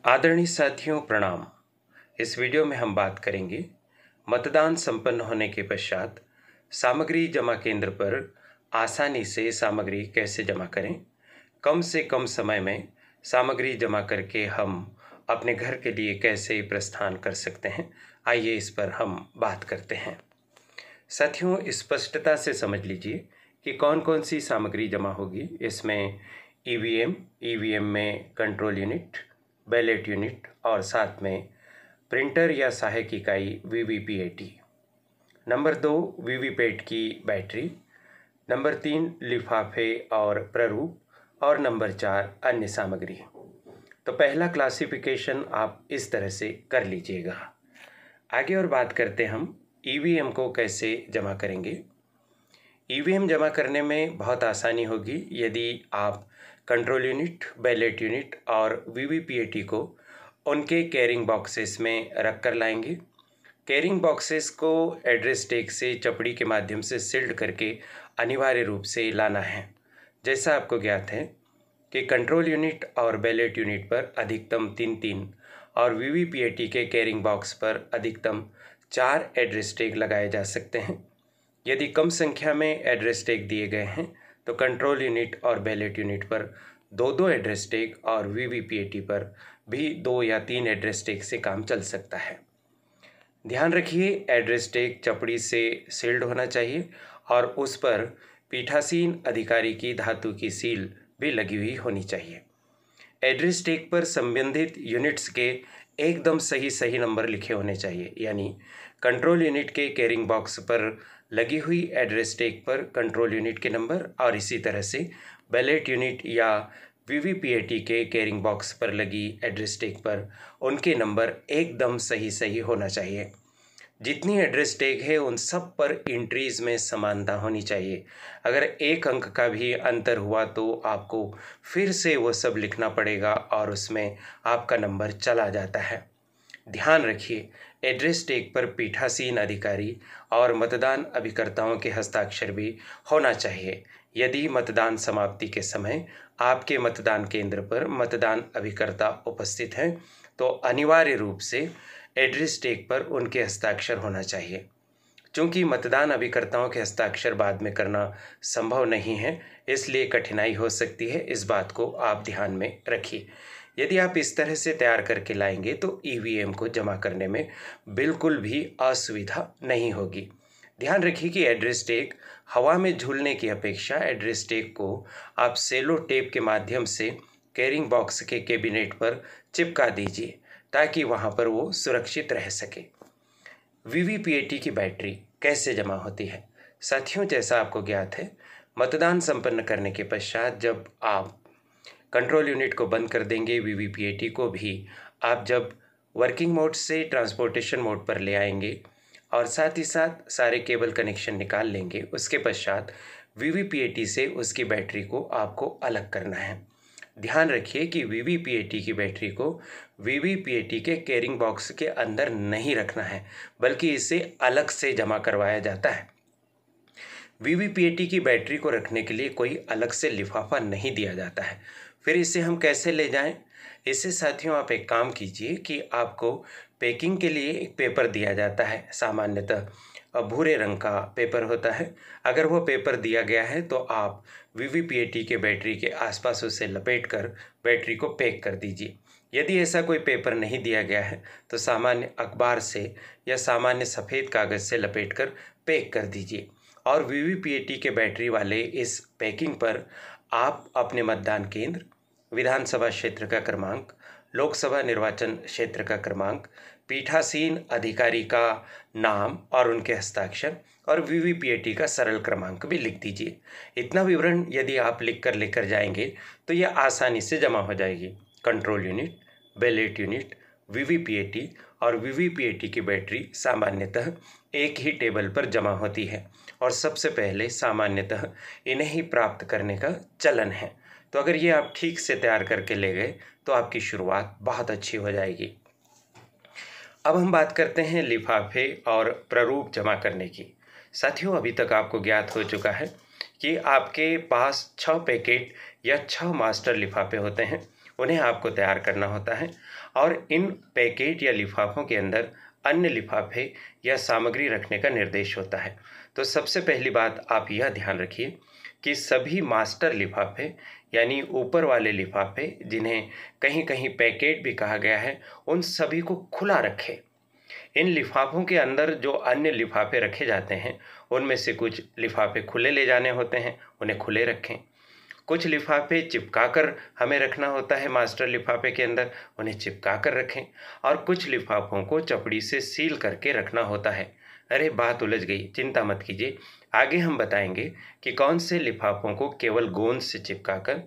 आदरणीय साथियों प्रणाम। इस वीडियो में हम बात करेंगे मतदान संपन्न होने के पश्चात सामग्री जमा केंद्र पर आसानी से सामग्री कैसे जमा करें। कम से कम समय में सामग्री जमा करके हम अपने घर के लिए कैसे प्रस्थान कर सकते हैं, आइए इस पर हम बात करते हैं। साथियों, स्पष्टता से समझ लीजिए कि कौन कौन सी सामग्री जमा होगी। इसमें ईवीएम में कंट्रोल यूनिट, बैलेट यूनिट और साथ में प्रिंटर या सहायक इकाई वीवीपीएटी। नंबर 2 वीवीपैट की बैटरी। नंबर 3 लिफाफे और प्रारूप। और नंबर 4 अन्य सामग्री। तो पहला क्लासिफिकेशन आप इस तरह से कर लीजिएगा। आगे और बात करते हम ईवीएम को कैसे जमा करेंगे। ईवीएम जमा करने में बहुत आसानी होगी यदि आप कंट्रोल यूनिट, बैलेट यूनिट और वीवीपीएटी को उनके कैरिंग बॉक्सेस में रख कर लाएंगे। कैरिंग बॉक्सेस को एड्रेस टैग से चपड़ी के माध्यम से सील्ड करके अनिवार्य रूप से लाना है। जैसा आपको ज्ञात है कि कंट्रोल यूनिट और बैलेट यूनिट पर अधिकतम 3-3 और वीवीपीएटी के कैरिंग बॉक्स पर अधिकतम 4 एड्रेस टैग लगाए जा सकते हैं। यदि कम संख्या में एड्रेस टैग दिए गए हैं तो कंट्रोल यूनिट और बैलेट यूनिट पर 2-2 एड्रेस टैग और वीवीपीएटी पर भी 2 या 3 एड्रेस टैग से काम चल सकता है। ध्यान रखिए, एड्रेस टैग चपड़ी से सील्ड होना चाहिए और उस पर पीठासीन अधिकारी की धातु की सील भी लगी हुई होनी चाहिए। एड्रेस टैग पर संबंधित यूनिट्स के एकदम सही नंबर लिखे होने चाहिए, यानी कंट्रोल यूनिट के कैरिंग बॉक्स पर लगी हुई एड्रेस टैग पर कंट्रोल यूनिट के नंबर और इसी तरह से बैलेट यूनिट या वीवीपीएटी के कैरिंग बॉक्स पर लगी एड्रेस टैग पर उनके नंबर एकदम सही होना चाहिए। जितनी एड्रेस टैग है उन सब पर एंट्रीज में समानता होनी चाहिए। अगर एक अंक का भी अंतर हुआ तो आपको फिर से वो सब लिखना पड़ेगा और उसमें आपका नंबर चला जाता है। ध्यान रखिए, एड्रेस टैग पर पीठासीन अधिकारी और मतदान अभिकर्ताओं के हस्ताक्षर भी होना चाहिए। यदि मतदान समाप्ति के समय आपके मतदान केंद्र पर मतदान अभिकर्ता उपस्थित हैं तो अनिवार्य रूप से एड्रेस टैग पर उनके हस्ताक्षर होना चाहिए। चूँकि मतदान अभिकर्ताओं के हस्ताक्षर बाद में करना संभव नहीं है, इसलिए कठिनाई हो सकती है। इस बात को आप ध्यान में रखिए। यदि आप इस तरह से तैयार करके लाएंगे तो ईवीएम को जमा करने में बिल्कुल भी असुविधा नहीं होगी। ध्यान रखिए कि एड्रेस टैग हवा में झूलने की अपेक्षा एड्रेस टैग को आप सेलो टेप के माध्यम से कैरिंग बॉक्स के कैबिनेट पर चिपका दीजिए ताकि वहां पर वो सुरक्षित रह सके। वीवीपीएटी की बैटरी कैसे जमा होती है। साथियों, जैसा आपको ज्ञात है, मतदान संपन्न करने के पश्चात जब आप कंट्रोल यूनिट को बंद कर देंगे, वीवीपीएटी को भी आप जब वर्किंग मोड से ट्रांसपोर्टेशन मोड पर ले आएंगे और साथ ही साथ सारे केबल कनेक्शन निकाल लेंगे, उसके पश्चात वीवीपीएटी से उसकी बैटरी को आपको अलग करना है। ध्यान रखिए कि वीवीपीएटी की बैटरी को वीवीपीएटी के कैरिंग बॉक्स के अंदर नहीं रखना है, बल्कि इसे अलग से जमा करवाया जाता है। वीवीपीएटी की बैटरी को रखने के लिए कोई अलग से लिफाफा नहीं दिया जाता है। फिर इसे हम कैसे ले जाएं? इससे साथियों आप एक काम कीजिए कि आपको पैकिंग के लिए एक पेपर दिया जाता है। सामान्यतः भूरे रंग का पेपर होता है। अगर वो पेपर दिया गया है तो आप वीवीपीएटी के बैटरी के आसपास उसे लपेटकर बैटरी को पैक कर दीजिए। यदि ऐसा कोई पेपर नहीं दिया गया है तो सामान्य अखबार से या सामान्य सफ़ेद कागज़ से लपेटकर पैक कर दीजिए और वीवीपीएटी के बैटरी वाले इस पैकिंग पर आप अपने मतदान केंद्र, विधानसभा क्षेत्र का क्रमांक, लोकसभा निर्वाचन क्षेत्र का क्रमांक, पीठासीन अधिकारी का नाम और उनके हस्ताक्षर और वीवीपीएटी का सरल क्रमांक भी लिख दीजिए। इतना विवरण यदि आप लिख कर लेकर जाएंगे तो यह आसानी से जमा हो जाएगी। Control unit, ballot unit, VVPAT और वीवीपीएटी की बैटरी सामान्यतः एक ही टेबल पर जमा होती है और सबसे पहले सामान्यतः इन्हें ही प्राप्त करने का चलन है। तो अगर ये आप ठीक से तैयार करके ले गए तो आपकी शुरुआत बहुत अच्छी हो जाएगी। अब हम बात करते हैं लिफाफे और प्रारूप जमा करने की। साथियों, अभी तक आपको ज्ञात हो चुका है कि आपके पास 6 पैकेट या 6 मास्टर लिफाफे होते हैं। उन्हें आपको तैयार करना होता है और इन पैकेट या लिफाफों के अंदर अन्य लिफाफे या सामग्री रखने का निर्देश होता है। तो सबसे पहली बात आप यह ध्यान रखिए कि सभी मास्टर लिफाफे यानी ऊपर वाले लिफाफे, जिन्हें कहीं कहीं पैकेट भी कहा गया है, उन सभी को खुला रखें। इन लिफाफों के अंदर जो अन्य लिफाफे रखे जाते हैं, उनमें से कुछ लिफाफे खुले ले जाने होते हैं, उन्हें खुले रखें। कुछ लिफाफे चिपका कर हमें रखना होता है मास्टर लिफाफे के अंदर, उन्हें चिपका कर रखें। और कुछ लिफाफों को चपड़ी से सील करके रखना होता है। अरे बात उलझ गई, चिंता मत कीजिए, आगे हम बताएंगे कि कौन से लिफाफों को केवल गोंद से चिपका कर,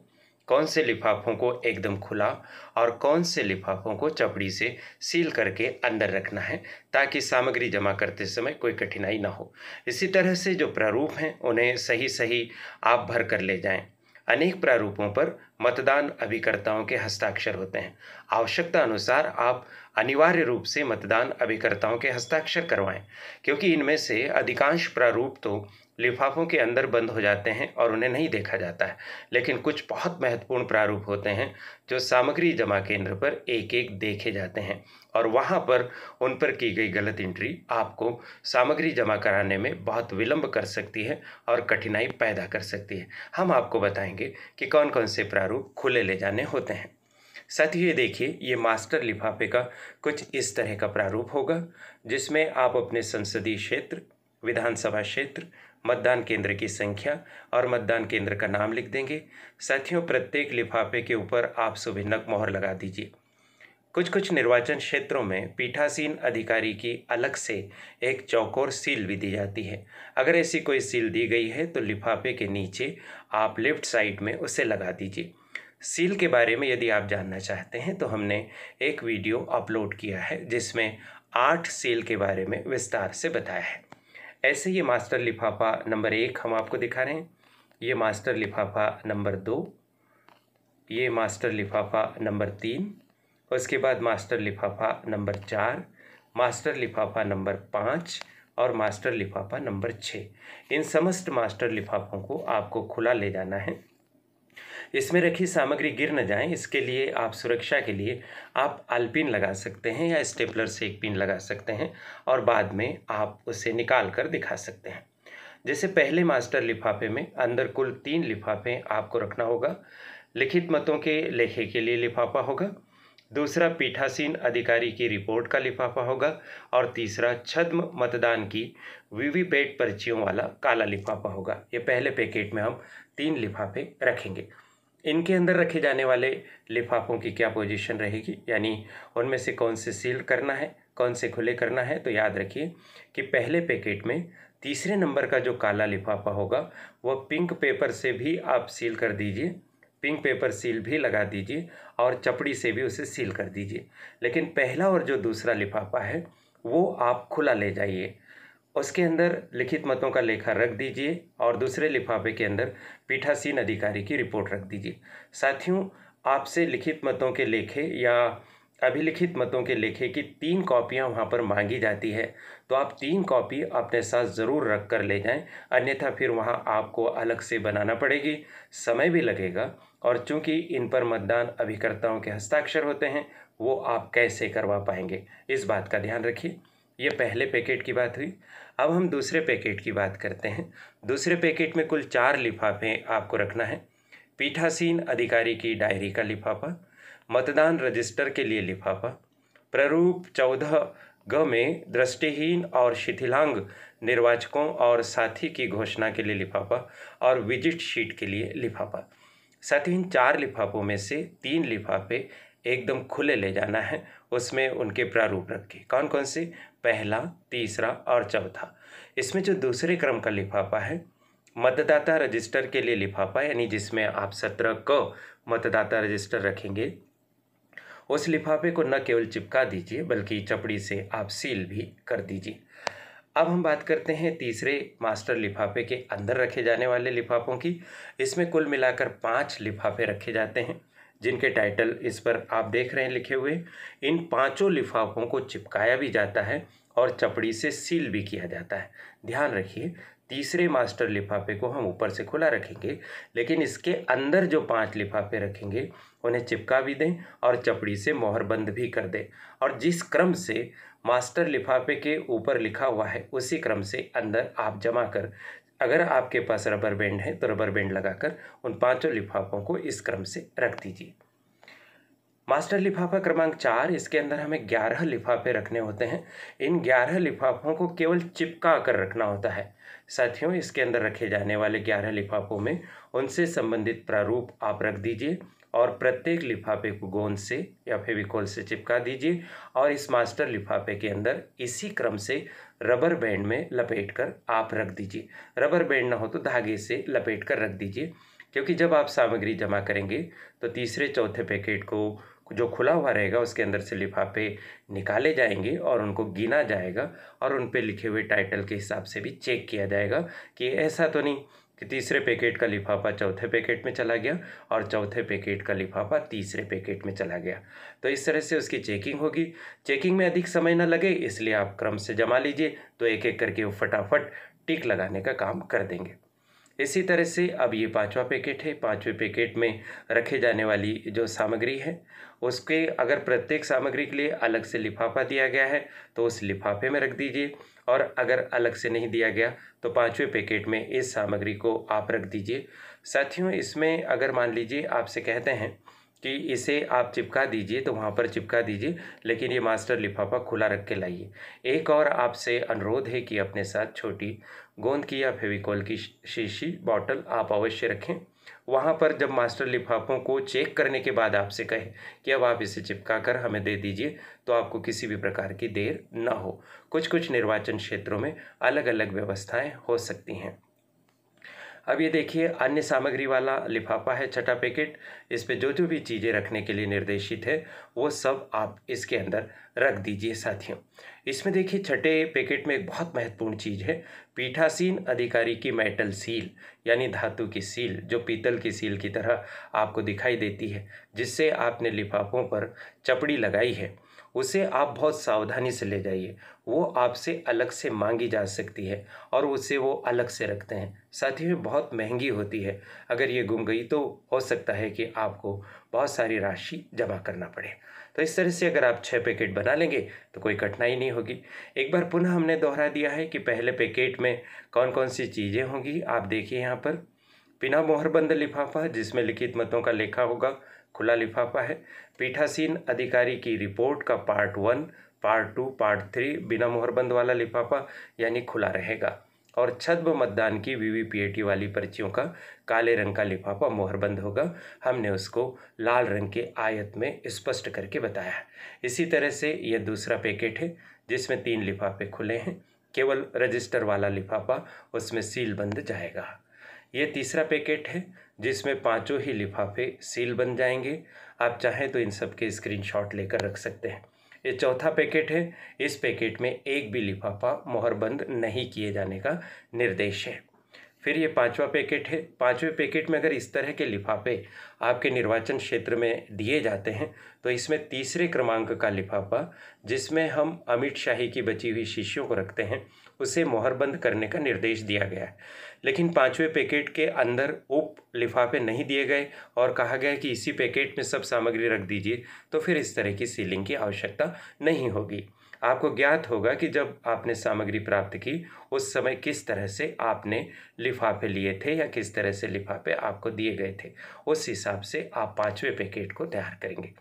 कौन से लिफाफों को एकदम खुला और कौन से लिफाफों को चपड़ी से सील करके अंदर रखना है, ताकि सामग्री जमा करते समय कोई कठिनाई ना हो। इसी तरह से जो प्रारूप हैं उन्हें सही सही आप भर कर ले जाएं। अनेक प्रारूपों पर मतदान अभिकर्ताओं के हस्ताक्षर होते हैं। आवश्यकता अनुसार आप अनिवार्य रूप से मतदान अभिकर्ताओं के हस्ताक्षर करवाएं, क्योंकि इनमें से अधिकांश प्रारूप तो लिफाफों के अंदर बंद हो जाते हैं और उन्हें नहीं देखा जाता है। लेकिन कुछ बहुत महत्वपूर्ण प्रारूप होते हैं जो सामग्री जमा केंद्र पर एक एक देखे जाते हैं, और वहाँ पर उन पर की गई गलत एंट्री आपको सामग्री जमा कराने में बहुत विलंब कर सकती है और कठिनाई पैदा कर सकती है। हम आपको बताएंगे कि कौन कौन से प्रारूप खुले ले जाने होते हैं। साथियों, ये देखिए, ये मास्टर लिफाफे का कुछ इस तरह का प्रारूप होगा, जिसमें आप अपने संसदीय क्षेत्र, विधानसभा क्षेत्र, मतदान केंद्र की संख्या और मतदान केंद्र का नाम लिख देंगे। साथियों, प्रत्येक लिफाफे के ऊपर आप सुभिन्नक मोहर लगा दीजिए। कुछ निर्वाचन क्षेत्रों में पीठासीन अधिकारी की अलग से एक चौकोर सील भी दी जाती है। अगर ऐसी कोई सील दी गई है तो लिफाफे के नीचे आप लेफ्ट साइड में उसे लगा दीजिए। सील के बारे में यदि आप जानना चाहते हैं तो हमने एक वीडियो अपलोड किया है, जिसमें 8 सील के बारे में विस्तार से बताया है। ऐसे ये मास्टर लिफाफा नंबर 1 हम आपको दिखा रहे हैं, ये मास्टर लिफाफा नंबर 2, ये मास्टर लिफाफा नंबर 3, उसके बाद मास्टर लिफाफा नंबर 4, मास्टर लिफाफा नंबर 5 और मास्टर लिफाफा नंबर 6। इन समस्त मास्टर लिफाफों को आपको खुला ले जाना है। इसमें रखी सामग्री गिर न जाए, इसके लिए आप सुरक्षा के लिए आप आलपिन लगा सकते हैं या स्टेपलर से एक पिन लगा सकते हैं और बाद में आप उसे निकाल कर दिखा सकते हैं। जैसे पहले मास्टर लिफाफे में अंदर कुल 3 लिफाफे आपको रखना होगा। लिखित मतों के लेखे के लिए लिफाफा होगा, दूसरा पीठासीन अधिकारी की रिपोर्ट का लिफाफा होगा और तीसरा छद्म मतदान की वीवीपैट पर्चियों वाला काला लिफाफा होगा। ये पहले पैकेट में हम 3 लिफाफे रखेंगे। इनके अंदर रखे जाने वाले लिफाफों की क्या पोजीशन रहेगी, यानी उनमें से कौन से सील करना है, कौन से खुले करना है। तो याद रखिए कि पहले पैकेट में तीसरे नंबर का जो काला लिफाफा होगा वह पिंक पेपर से भी आप सील कर दीजिए, पिंक पेपर सील भी लगा दीजिए और चपड़ी से भी उसे सील कर दीजिए। लेकिन पहला और जो दूसरा लिफाफा है वो आप खुला ले जाइए, उसके अंदर लिखित मतों का लेखा रख दीजिए और दूसरे लिफाफे के अंदर पीठासीन अधिकारी की रिपोर्ट रख दीजिए। साथियों, आपसे लिखित मतों के लेखे या अभिलिखित मतों के लेखे की 3 कॉपियां वहां पर मांगी जाती है, तो आप 3 कॉपी अपने साथ ज़रूर रख कर ले जाएं, अन्यथा फिर वहां आपको अलग से बनाना पड़ेगी, समय भी लगेगा, और चूंकि इन पर मतदान अभिकर्ताओं के हस्ताक्षर होते हैं वो आप कैसे करवा पाएंगे, इस बात का ध्यान रखिए। ये पहले पैकेट की बात हुई। अब हम दूसरे पैकेट की बात करते हैं। दूसरे पैकेट में कुल 4 लिफाफे आपको रखना है। पीठासीन अधिकारी की डायरी का लिफाफा, मतदान रजिस्टर के लिए लिफाफा, प्रारूप 14 में दृष्टिहीन और शिथिलांग निर्वाचकों और साथी की घोषणा के लिए लिफाफा और विजिट शीट के लिए लिफाफा। साथ ही इन 4 लिफाफों में से 3 लिफाफे एकदम खुले ले जाना है, उसमें उनके प्रारूप रखे। कौन कौन से? पहला, तीसरा और चौथा। इसमें जो दूसरे क्रम का लिफाफा है, मतदाता रजिस्टर के लिए लिफाफा, यानी जिसमें आप 17 को मतदाता रजिस्टर रखेंगे, उस लिफाफे को न केवल चिपका दीजिए बल्कि चपड़ी से आप सील भी कर दीजिए। अब हम बात करते हैं तीसरे मास्टर लिफाफे के अंदर रखे जाने वाले लिफाफों की। इसमें कुल मिलाकर 5 लिफाफे रखे जाते हैं, जिनके टाइटल इस पर आप देख रहे हैं लिखे हुए। इन 5 लिफाफों को चिपकाया भी जाता है और चपड़ी से सील भी किया जाता है। ध्यान रखिए, तीसरे मास्टर लिफाफे को हम ऊपर से खुला रखेंगे, लेकिन इसके अंदर जो 5 लिफाफे रखेंगे उन्हें चिपका भी दें और चपड़ी से मोहर बंद भी कर दें। और जिस क्रम से मास्टर लिफाफे के ऊपर लिखा हुआ है उसी क्रम से अंदर आप जमा कर, अगर आपके पास रबर बैंड है तो रबर बैंड लगाकर उन 5 लिफाफों को इस क्रम से रख दीजिए। मास्टर लिफाफा क्रमांक 4, इसके अंदर हमें 11 लिफाफे रखने होते हैं। इन 11 लिफाफों को केवल चिपका कर रखना होता है। साथियों, इसके अंदर रखे जाने वाले 11 लिफाफों में उनसे संबंधित प्रारूप आप रख दीजिए और प्रत्येक लिफाफे को गोंद से या फेविकोल से चिपका दीजिए और इस मास्टर लिफाफे के अंदर इसी क्रम से रबर बैंड में लपेट कर आप रख दीजिए। रबर बैंड ना हो तो धागे से लपेट कर रख दीजिए, क्योंकि जब आप सामग्री जमा करेंगे तो तीसरे चौथे पैकेट को जो खुला हुआ रहेगा उसके अंदर से लिफाफे निकाले जाएंगे और उनको गिना जाएगा और उन पे लिखे हुए टाइटल के हिसाब से भी चेक किया जाएगा कि ऐसा तो नहीं कि तीसरे पैकेट का लिफाफा चौथे पैकेट में चला गया और चौथे पैकेट का लिफाफा तीसरे पैकेट में चला गया। तो इस तरह से उसकी चेकिंग होगी। चेकिंग में अधिक समय न लगे इसलिए आप क्रम से जमा लीजिए, तो एक एक करके वो फटाफट टिक लगाने का काम कर देंगे। इसी तरह से अब ये 5वां पैकेट है। 5वें पैकेट में रखे जाने वाली जो सामग्री है उसके अगर प्रत्येक सामग्री के लिए अलग से लिफाफा दिया गया है तो उस लिफाफे में रख दीजिए, और अगर अलग से नहीं दिया गया तो 5वें पैकेट में इस सामग्री को आप रख दीजिए। साथियों, इसमें अगर मान लीजिए आपसे कहते हैं कि इसे आप चिपका दीजिए तो वहाँ पर चिपका दीजिए, लेकिन ये मास्टर लिफाफा खुला रख के लाइए। एक और आपसे अनुरोध है कि अपने साथ छोटी गोंद की या फेविकॉल की शीशी बॉटल आप अवश्य रखें। वहाँ पर जब मास्टर लिफाफों को चेक करने के बाद आपसे कहे कि अब आप इसे चिपका कर हमें दे दीजिए, तो आपको किसी भी प्रकार की देर न हो। कुछ निर्वाचन क्षेत्रों में अलग अलग व्यवस्थाएं हो सकती हैं। अब ये देखिए, अन्य सामग्री वाला लिफाफा है 6ठा पैकेट। इस पे जो भी चीज़ें रखने के लिए निर्देशित है वो सब आप इसके अंदर रख दीजिए। साथियों, इसमें देखिए 6ठे पैकेट में एक बहुत महत्वपूर्ण चीज़ है, पीठासीन अधिकारी की मेटल सील, यानी धातु की सील जो पीतल की सील की तरह आपको दिखाई देती है, जिससे आपने लिफाफों पर चपड़ी लगाई है, उसे आप बहुत सावधानी से ले जाइए। वो आपसे अलग से मांगी जा सकती है और उसे वो अलग से रखते हैं। साथ ही बहुत महंगी होती है। अगर ये गुम गई तो हो सकता है कि आपको बहुत सारी राशि जमा करना पड़े। तो इस तरह से अगर आप 6 पैकेट बना लेंगे तो कोई कठिनाई नहीं होगी। एक बार पुनः हमने दोहरा दिया है कि पहले पैकेट में कौन कौन सी चीज़ें होंगी। आप देखिए यहाँ पर बिना मोहरबंद लिफाफा जिसमें लिखित मतों का लेखा होगा, खुला लिफाफा है। पीठासीन अधिकारी की रिपोर्ट का पार्ट 1, पार्ट 2, पार्ट 3 बिना मोहरबंद वाला लिफाफा यानी खुला रहेगा। और छद्म मतदान की वीवीपीएटी वाली पर्चियों का काले रंग का लिफाफा मोहरबंद होगा। हमने उसको लाल रंग के आयत में स्पष्ट करके बताया है। इसी तरह से यह दूसरा पैकेट है जिसमें 3 लिफाफे खुले हैं, केवल रजिस्टर वाला लिफाफा उसमें सील बंद जाएगा। ये तीसरा पैकेट है जिसमें 5 ही लिफाफे सील बन जाएंगे। आप चाहें तो इन सब के स्क्रीनशॉट लेकर रख सकते हैं। ये चौथा पैकेट है। इस पैकेट में एक भी लिफाफा मोहरबंद नहीं किए जाने का निर्देश है। फिर ये 5वां पैकेट है। 5वें पैकेट में अगर इस तरह के लिफाफे आपके निर्वाचन क्षेत्र में दिए जाते हैं तो इसमें तीसरे क्रमांक का लिफाफा जिसमें हम अमिट शाही की बची हुई शीशियों को रखते हैं उसे मोहरबंद करने का निर्देश दिया गया है। लेकिन 5वें पैकेट के अंदर उप लिफाफे नहीं दिए गए और कहा गया कि इसी पैकेट में सब सामग्री रख दीजिए, तो फिर इस तरह की सीलिंग की आवश्यकता नहीं होगी। आपको ज्ञात होगा कि जब आपने सामग्री प्राप्त की उस समय किस तरह से आपने लिफाफे लिए थे या किस तरह से लिफाफे आपको दिए गए थे। उस हिसाब से आप 5वें पैकेट को तैयार करेंगे।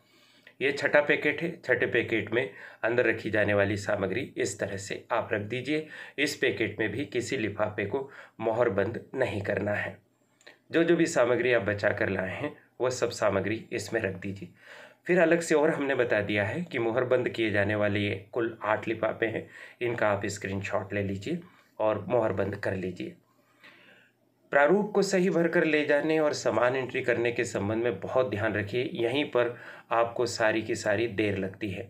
ये 6ठा पैकेट है। 6ठे पैकेट में अंदर रखी जाने वाली सामग्री इस तरह से आप रख दीजिए। इस पैकेट में भी किसी लिफाफे को मोहरबंद नहीं करना है। जो भी सामग्री आप बचा कर लाए हैं वह सब सामग्री इसमें रख दीजिए। फिर अलग से और हमने बता दिया है कि मोहरबंद किए जाने वाले ये कुल 8 लिफाफे हैं, इनका आप स्क्रीनशॉट ले लीजिए और मोहरबंद कर लीजिए। प्रारूप को सही भरकर ले जाने और समान एंट्री करने के संबंध में बहुत ध्यान रखिए। यहीं पर आपको सारी की सारी देर लगती है।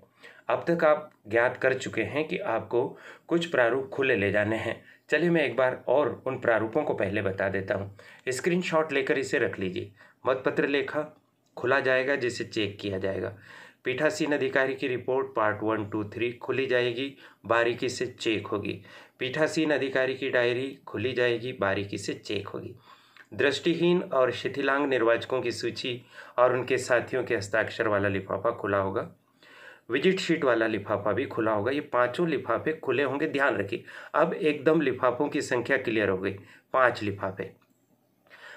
अब तक आप ज्ञात कर चुके हैं कि आपको कुछ प्रारूप खुले ले जाने हैं। चलिए मैं एक बार और उन प्रारूपों को पहले बता देता हूँ। स्क्रीनशॉट लेकर इसे रख लीजिए। मतपत्र लेखा खुला जाएगा जिसे चेक किया जाएगा। पीठासीन अधिकारी की रिपोर्ट पार्ट 1, 2, 3 खुली जाएगी, बारीकी से चेक होगी। पीठासीन अधिकारी की डायरी खुली जाएगी, बारीकी से चेक होगी। दृष्टिहीन और शिथिलांग निर्वाचकों की सूची और उनके साथियों के हस्ताक्षर वाला लिफाफा खुला होगा। विजिट शीट वाला लिफाफा भी खुला होगा। ये पांचों लिफाफे खुले होंगे, ध्यान रखिए। अब एकदम लिफाफों की संख्या क्लियर हो गई, 5 लिफाफे।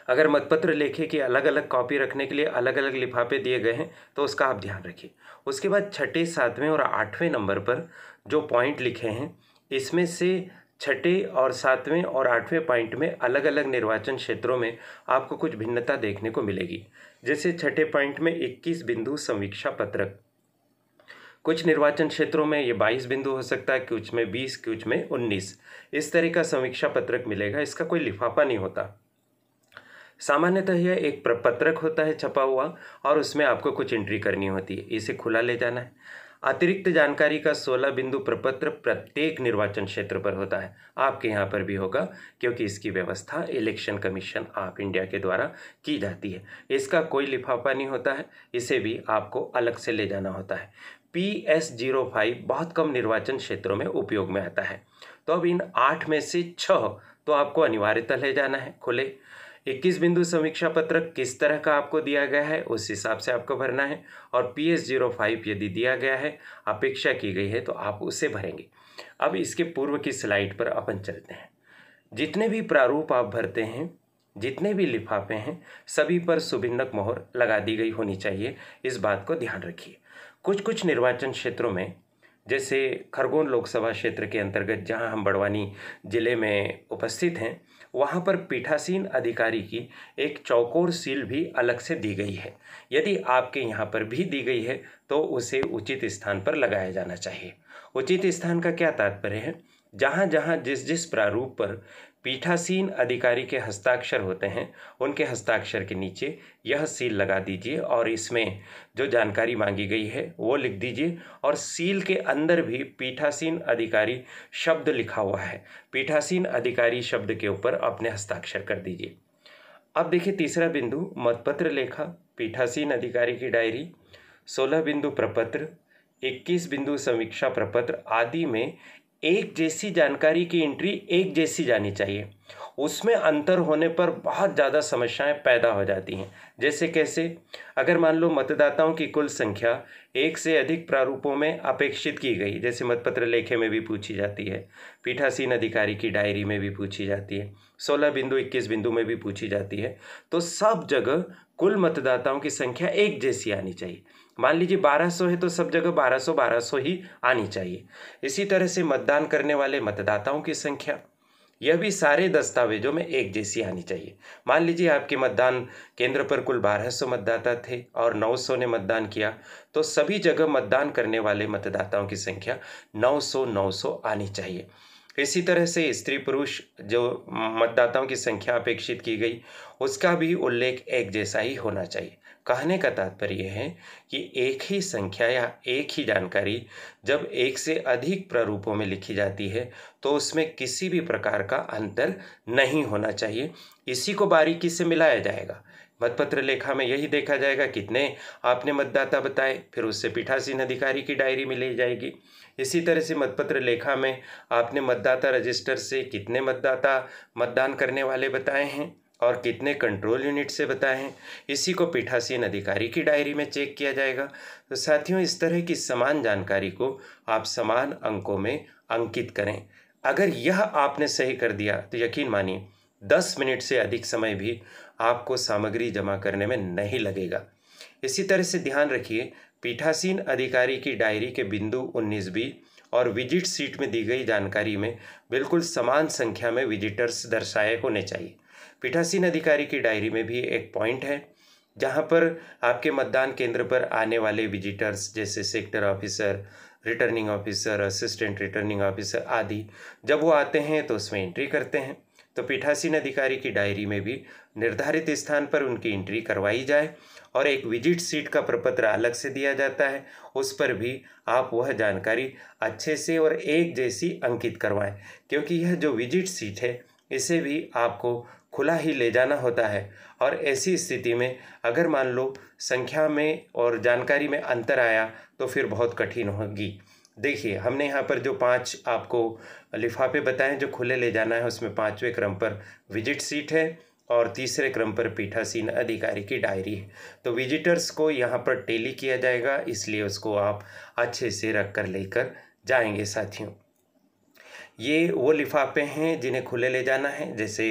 अगर मतपत्र लेखे की अलग अलग कॉपी रखने के लिए अलग अलग लिफाफे दिए गए हैं तो उसका आप ध्यान रखिए। उसके बाद 6ठे, 7वें और 8वें नंबर पर जो पॉइंट लिखे हैं, इसमें से 6ठे और 7वें और 8वें पॉइंट में अलग अलग निर्वाचन क्षेत्रों में आपको कुछ भिन्नता देखने को मिलेगी। जैसे 6ठे पॉइंट में 21 बिंदु समीक्षा पत्रक, कुछ निर्वाचन क्षेत्रों में ये 22 बिंदु हो सकता है, कुछ में 20, कुछ में 19। इस तरह का समीक्षा पत्रक मिलेगा। इसका कोई लिफाफा नहीं होता। सामान्यतः यह एक प्रपत्रक होता है छपा हुआ, और उसमें आपको कुछ एंट्री करनी होती है। इसे खुला ले जाना है। अतिरिक्त जानकारी का 16 बिंदु प्रपत्र प्रत्येक निर्वाचन क्षेत्र पर होता है। आपके यहाँ पर भी होगा, क्योंकि इसकी व्यवस्था इलेक्शन कमीशन ऑफ इंडिया के द्वारा की जाती है। इसका कोई लिफाफा नहीं होता है, इसे भी आपको अलग से ले जाना होता है। PS05 बहुत कम निर्वाचन क्षेत्रों में उपयोग में आता है। तो अब इन 8 में से 6 तो आपको अनिवार्यतः ले जाना है खुले। 21 बिंदु समीक्षा पत्रक किस तरह का आपको दिया गया है उस हिसाब से आपको भरना है, और PS05 यदि दिया गया है, अपेक्षा की गई है, तो आप उसे भरेंगे। अब इसके पूर्व की स्लाइड पर अपन चलते हैं। जितने भी प्रारूप आप भरते हैं, जितने भी लिफाफे हैं, सभी पर सुभिन्नक मोहर लगा दी गई होनी चाहिए। इस बात को ध्यान रखिए। कुछ निर्वाचन क्षेत्रों में, जैसे खरगोन लोकसभा क्षेत्र के अंतर्गत जहां हम बड़वानी जिले में उपस्थित हैं, वहां पर पीठासीन अधिकारी की एक चौकोर सील भी अलग से दी गई है। यदि आपके यहाँ पर भी दी गई है तो उसे उचित स्थान पर लगाया जाना चाहिए। उचित स्थान का क्या तात्पर्य है? जहाँ जहाँ जिस जिस प्रारूप पर पीठासीन अधिकारी के हस्ताक्षर होते हैं, उनके हस्ताक्षर के नीचे यह सील लगा दीजिए, और इसमें जो जानकारी मांगी गई है वो लिख दीजिए, और सील के अंदर भी पीठासीन अधिकारी शब्द लिखा हुआ है। पीठासीन अधिकारी शब्द के ऊपर अपने हस्ताक्षर कर दीजिए। अब देखिए तीसरा बिंदु, मतपत्र लेखा, पीठासीन अधिकारी की डायरी, 16 बिंदु प्रपत्र, 21 बिंदु समीक्षा प्रपत्र आदि में एक जैसी जानकारी की एंट्री एक जैसी जानी चाहिए। उसमें अंतर होने पर बहुत ज़्यादा समस्याएं पैदा हो जाती हैं। जैसे कैसे? अगर मान लो मतदाताओं की कुल संख्या एक से अधिक प्रारूपों में अपेक्षित की गई, जैसे मतपत्र लेखे में भी पूछी जाती है, पीठासीन अधिकारी की डायरी में भी पूछी जाती है, 16 बिंदु 21 बिंदु में भी पूछी जाती है, तो सब जगह कुल मतदाताओं की संख्या एक जैसी आनी चाहिए। मान लीजिए 1200 है तो सब जगह 1200 ही आनी चाहिए। इसी तरह से मतदान करने वाले मतदाताओं की संख्या, यह भी सारे दस्तावेजों में एक जैसी आनी चाहिए। मान लीजिए आपके मतदान केंद्र पर कुल 1200 मतदाता थे और 900 ने मतदान किया, तो सभी जगह मतदान करने वाले मतदाताओं की संख्या 900 आनी चाहिए। इसी तरह से स्त्री पुरुष जो मतदाताओं की संख्या अपेक्षित की गई, उसका भी उल्लेख एक जैसा ही होना चाहिए। कहने का तात्पर्य है कि एक ही संख्या या एक ही जानकारी जब एक से अधिक प्रारूपों में लिखी जाती है तो उसमें किसी भी प्रकार का अंतर नहीं होना चाहिए। इसी को बारीकी से मिलाया जाएगा। मतपत्र लेखा में यही देखा जाएगा कितने आपने मतदाता बताए, फिर उससे पीठासीन अधिकारी की डायरी में ली जाएगी। इसी तरह से मतपत्र लेखा में आपने मतदाता रजिस्टर से कितने मतदाता मतदान करने वाले बताए हैं और कितने कंट्रोल यूनिट से बताए हैं, इसी को पीठासीन अधिकारी की डायरी में चेक किया जाएगा। तो साथियों, इस तरह की समान जानकारी को आप समान अंकों में अंकित करें। अगर यह आपने सही कर दिया तो यकीन मानिए 10 मिनट से अधिक समय भी आपको सामग्री जमा करने में नहीं लगेगा। इसी तरह से ध्यान रखिए, पीठासीन अधिकारी की डायरी के बिंदु 19B और विजिट सीट में दी गई जानकारी में बिल्कुल समान संख्या में विजिटर्स दर्शाए होने चाहिए। पीठासीन अधिकारी की डायरी में भी एक पॉइंट है जहां पर आपके मतदान केंद्र पर आने वाले विजिटर्स, जैसे sector officer, returning officer, assistant returning officer आदि, जब वो आते हैं तो उसमें एंट्री करते हैं। तो पीठासीन अधिकारी की डायरी में भी निर्धारित स्थान पर उनकी एंट्री करवाई जाए, और एक विजिट सीट का प्रपत्र अलग से दिया जाता है, उस पर भी आप वह जानकारी अच्छे से और एक जैसी अंकित करवाएं, क्योंकि यह जो विजिट सीट है इसे भी आपको खुला ही ले जाना होता है। और ऐसी स्थिति में अगर मान लो संख्या में और जानकारी में अंतर आया तो फिर बहुत कठिन होगी। देखिए, हमने यहाँ पर जो 5 आपको लिफाफे बताएं जो खुले ले जाना है, उसमें 5वें क्रम पर विजिट सीट है और तीसरे क्रम पर पीठासीन अधिकारी की डायरी है। तो विजिटर्स को यहाँ पर टेली किया जाएगा, इसलिए उसको आप अच्छे से रख कर लेकर जाएंगे साथियों। ये वो लिफाफे हैं जिन्हें खुले ले जाना है, जैसे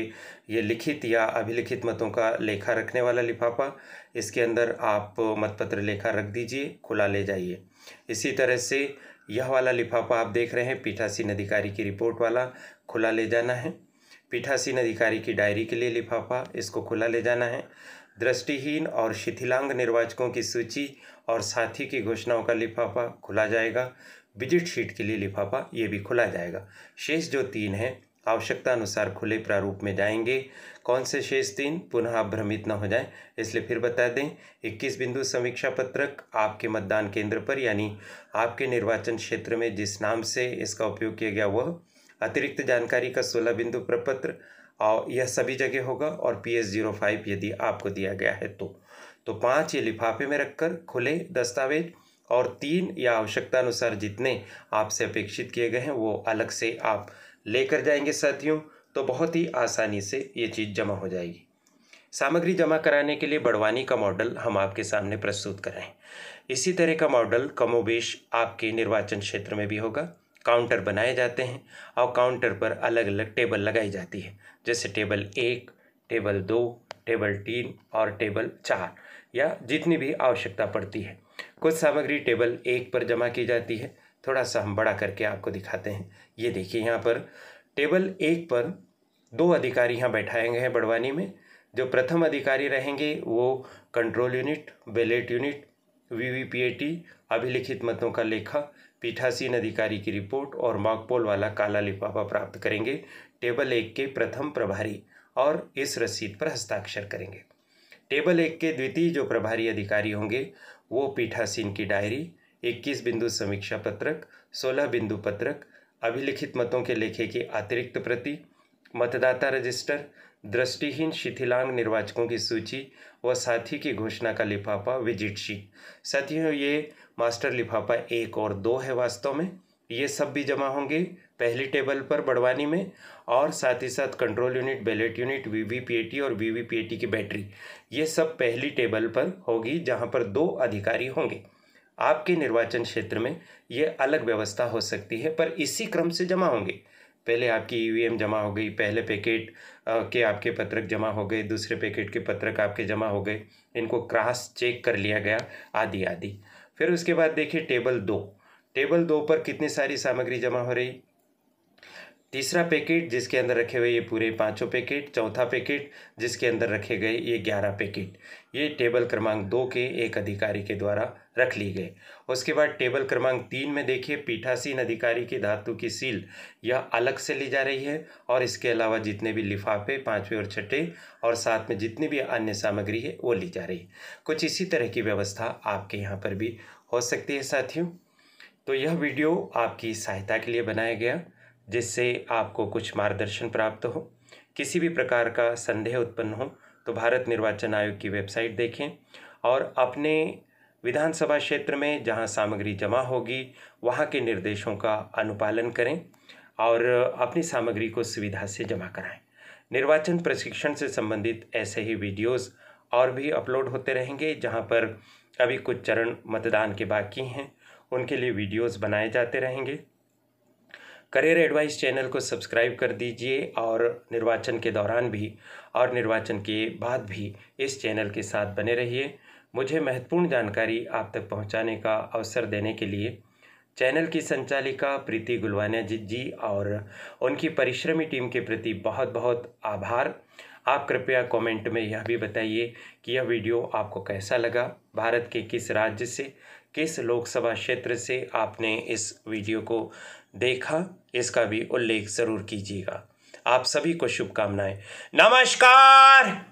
ये लिखित या अभिलिखित मतों का लेखा रखने वाला लिफाफा, इसके अंदर आप मतपत्र लेखा रख दीजिए, खुला ले जाइए। इसी तरह से यह वाला लिफाफा आप देख रहे हैं पीठासीन अधिकारी की रिपोर्ट वाला, खुला ले जाना है। पीठासीन अधिकारी की डायरी के लिए लिफाफा, इसको खुला ले जाना है। दृष्टिहीन और शिथिलांग निर्वाचकों की सूची और साथी की घोषणाओं का लिफाफा खुला जाएगा। विजिट शीट के लिए लिफाफा ये भी खुला जाएगा। शेष जो 3 हैं आवश्यकता अनुसार खुले प्रारूप में जाएंगे। कौन से शेष 3, पुनः आप भ्रमित न हो जाएं, इसलिए फिर बता दें। 21 बिंदु समीक्षा पत्रक आपके मतदान केंद्र पर यानी आपके निर्वाचन क्षेत्र में जिस नाम से इसका उपयोग किया गया वह, अतिरिक्त जानकारी का 16 बिंदु प्रपत्र, और यह सभी जगह होगा। और PS05 यदि आपको दिया गया है तो 5 ये लिफाफे में रखकर खुले दस्तावेज, और 3 या आवश्यकता अनुसार जितने आपसे अपेक्षित किए गए हैं वो अलग से आप लेकर जाएंगे साथियों। तो बहुत ही आसानी से ये चीज़ जमा हो जाएगी। सामग्री जमा कराने के लिए बड़वानी का मॉडल हम आपके सामने प्रस्तुत कर रहे हैं। इसी तरह का मॉडल कमोबेश आपके निर्वाचन क्षेत्र में भी होगा। काउंटर बनाए जाते हैं और काउंटर पर अलग अलग टेबल लगाई जाती है, जैसे टेबल 1, टेबल 2, टेबल 3 और टेबल 4, या जितनी भी आवश्यकता पड़ती है। कुछ सामग्री टेबल 1 पर जमा की जाती है। थोड़ा सा हम बड़ा करके आपको दिखाते हैं। ये देखिए, यहाँ पर टेबल 1 पर 2 अधिकारी यहाँ बैठाए गए हैं बड़वानी में। जो प्रथम अधिकारी रहेंगे वो control unit, ballot unit, VVPAT, अभिलिखित मतों का लेखा, पीठासीन अधिकारी की रिपोर्ट और मॉकपोल वाला काला लिफाफा प्राप्त करेंगे टेबल 1 के प्रथम प्रभारी, और इस रसीद पर हस्ताक्षर करेंगे। टेबल 1 के द्वितीय जो प्रभारी अधिकारी होंगे वो पीठासीन की डायरी, 21 बिंदु समीक्षा पत्रक, 16 बिंदु पत्रक, अभिलिखित मतों के लेखे की अतिरिक्त प्रति, मतदाता रजिस्टर, दृष्टिहीन शिथिलांग निर्वाचकों की सूची व साथी की घोषणा का लिफाफा, विजिट शीट। साथियों, ये मास्टर लिफाफा 1 और 2 है। वास्तव में ये सब भी जमा होंगे पहली टेबल पर बड़वानी में, और साथ ही साथ control unit, ballot unit, VVPAT और VVPAT की बैटरी, ये सब पहली टेबल पर होगी जहां पर 2 अधिकारी होंगे। आपके निर्वाचन क्षेत्र में ये अलग व्यवस्था हो सकती है, पर इसी क्रम से जमा होंगे। पहले आपकी EVM जमा हो गई, पहले पैकेट के आपके पत्रक जमा हो गए, दूसरे पैकेट के पत्रक आपके जमा हो गए, इनको क्रॉस चेक कर लिया गया, आदि आदि। फिर उसके बाद देखिए टेबल 2 पर कितनी सारी सामग्री जमा हो रही। तीसरा पैकेट जिसके अंदर रखे हुए ये पूरे 5 पैकेट, चौथा पैकेट जिसके अंदर रखे गए ये 11 पैकेट, ये टेबल क्रमांक 2 के एक अधिकारी के द्वारा रख ली गए। उसके बाद टेबल क्रमांक 3 में देखिए पीठासीन अधिकारी की धातु की सील, यह अलग से ली जा रही है, और इसके अलावा जितने भी लिफाफे 5वें और 6ठे और साथ में जितनी भी अन्य सामग्री है वो ली जा रही है। कुछ इसी तरह की व्यवस्था आपके यहाँ पर भी हो सकती है साथियों। तो यह वीडियो आपकी सहायता के लिए बनाया गया, जिससे आपको कुछ मार्गदर्शन प्राप्त हो। किसी भी प्रकार का संदेह उत्पन्न हो तो भारत निर्वाचन आयोग की वेबसाइट देखें और अपने विधानसभा क्षेत्र में जहां सामग्री जमा होगी वहां के निर्देशों का अनुपालन करें और अपनी सामग्री को सुविधा से जमा कराएं। निर्वाचन प्रशिक्षण से संबंधित ऐसे ही वीडियोस और भी अपलोड होते रहेंगे, जहां पर अभी कुछ चरण मतदान के बाकी हैं, उनके लिए वीडियोस बनाए जाते रहेंगे। करियर एडवाइस चैनल को सब्सक्राइब कर दीजिए और निर्वाचन के दौरान भी और निर्वाचन के बाद भी इस चैनल के साथ बने रहिए। मुझे महत्वपूर्ण जानकारी आप तक पहुंचाने का अवसर देने के लिए चैनल की संचालिका प्रीति गुलवानिया जी और उनकी परिश्रमी टीम के प्रति बहुत बहुत आभार। आप कृपया कमेंट में यह भी बताइए कि यह वीडियो आपको कैसा लगा, भारत के किस राज्य से, किस लोकसभा क्षेत्र से आपने इस वीडियो को देखा, इसका भी उल्लेख ज़रूर कीजिएगा। आप सभी को शुभकामनाएं। नमस्कार।